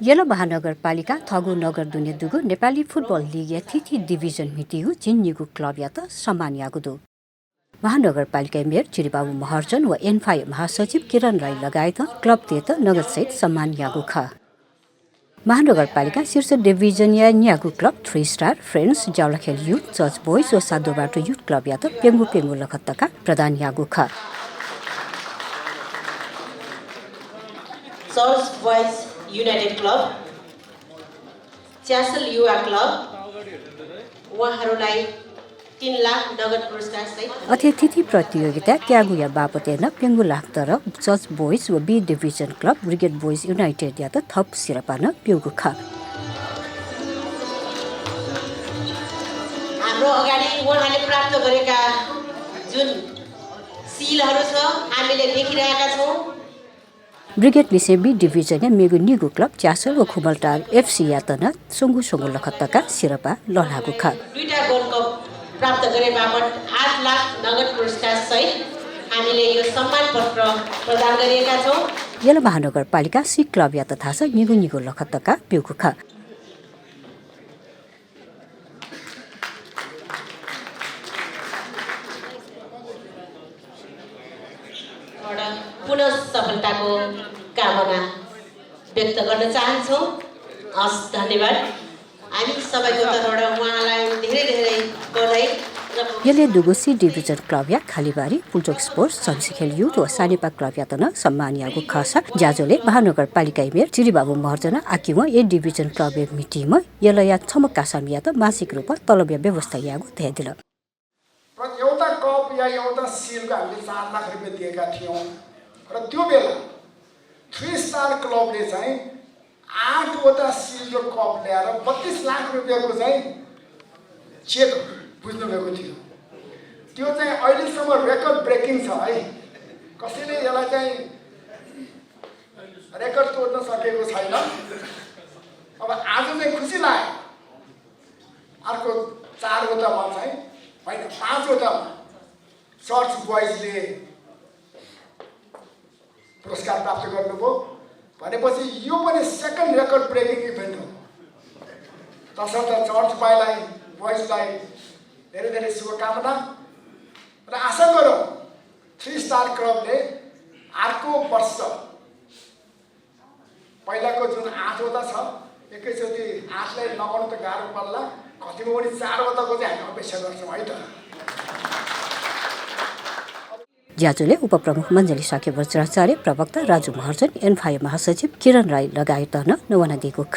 यला महानगरपालिका थगु नगर दुने दुगु नेपाली फुटबल लिग या थिथि डिभिजन मिटिगु जिन्निगु क्लब या त सम्मान यागुदु महानगरपालिका मेयर चिरिबाबु महर्जन व एनफाई महासचिव किरण राई लगायत क्लब तेत नगद सहित सम्मान यागु ख महानगरपालिका शीर्ष डिभिजन या न्यागु club 3 star friends Jawalakhel youth church boys व सादोबाटो युथ क्लब या त पेंगु लखत्तका प्रधान यागु ख church boys United club Chyasal युवा क्लब उहाँहरूलाई 3 लाख नगद पुरस्कार सहित अतिथि प्रतियोगिता क्यागुया बापतेन पेंगु लाख तर चर्च बोइज व B division club brigade boys united या त थप सिरपान प्युगु ख हाम्रो अगाडि उहाँले प्राप्त गरेका जुन सिलहरू छ हामीले देखिरहेका छौं ब्रिगेड लिसे बी डिभिजन या मेगु निगु क्लब च्यासल व खुमलटार एफसी या तना सुंगु लखत्तका सिरपा ललागु ख दुईटा गोल्ड कप प्राप्त गरे बापत 8 लाख नगद पुरस्कार सहित हामीले यो सम्मान पत्र प्रदान गरिएका छौं यला महानगरपालिका सी क्लब या तथा छ निगु लखत्तका प्युगु ख पुनः सफलताको कामना व्यक्त गर्न चाहन्छौँ। हस् धन्यवाद। हामी सबैको तर्फबाट उहाँलाई धेरै बधाई। यसले दुगुसी डिभिजन क्लब या खालीबारी पुल्चोक स्पोर्ट्स संसिखेल युथ व सानेपा क्लब या तन सम्मान यागु खसा ज्याजोले महानगरपालिका मेयर चिरिबाबु महर्जना आकिव ए डिभिजन क्लब मिटिङमा यसले या छमक्का समिया त मासिक रूपमा तलबिया व्यवस्था यागु त्यदिल एउटा कप या एउटा सिलको हामीले 4 लाख रुपैयाँ दिएका थियौं र त्यो बेला 3 स्टार क्लबले चाहिँ 8 वटा सिल र कप ल्याएर 32 लाख रुपैयाँको चाहिँ चेक बुझ्नु भएको थियो। त्यो चाहिँ अहिलेसम्म रेकर्ड ब्रेकिङ छ है। कसैले यसलाई चाहिँ रेकर्ड तोड्न सकेको छैन। अब आज चाहिँ खुसी लाग्यो। अर्को 4 वटामा चाहिँ हैन 5 वटामा चर्च बोइजले पुरस्कार प्राप्त गर्नुभयो भनेपछि यो पनि सेकेन्ड रेकर्ड ब्रेकिङ इभेन्ट हो। तसर्थ चर्च बोइजलाई धेरै शुभकामना र आशा गरौँ 3 स्टार क्लबले अर्को वर्ष पहिलाको जुन 8 वटा छ एकैचोटि 8 लाई लगाउन त गाह्रो पर्ला कतिको पनि 4 वटाको चाहिँ हामी अपेक्षा गर्छौँ है त। ज्याजोले उपप्रमुख मञ्जली साके वज्राचार्य प्रवक्ता राजु महर्जन एनफाई महासचिव किरण राई लगायत नवना दिएको ख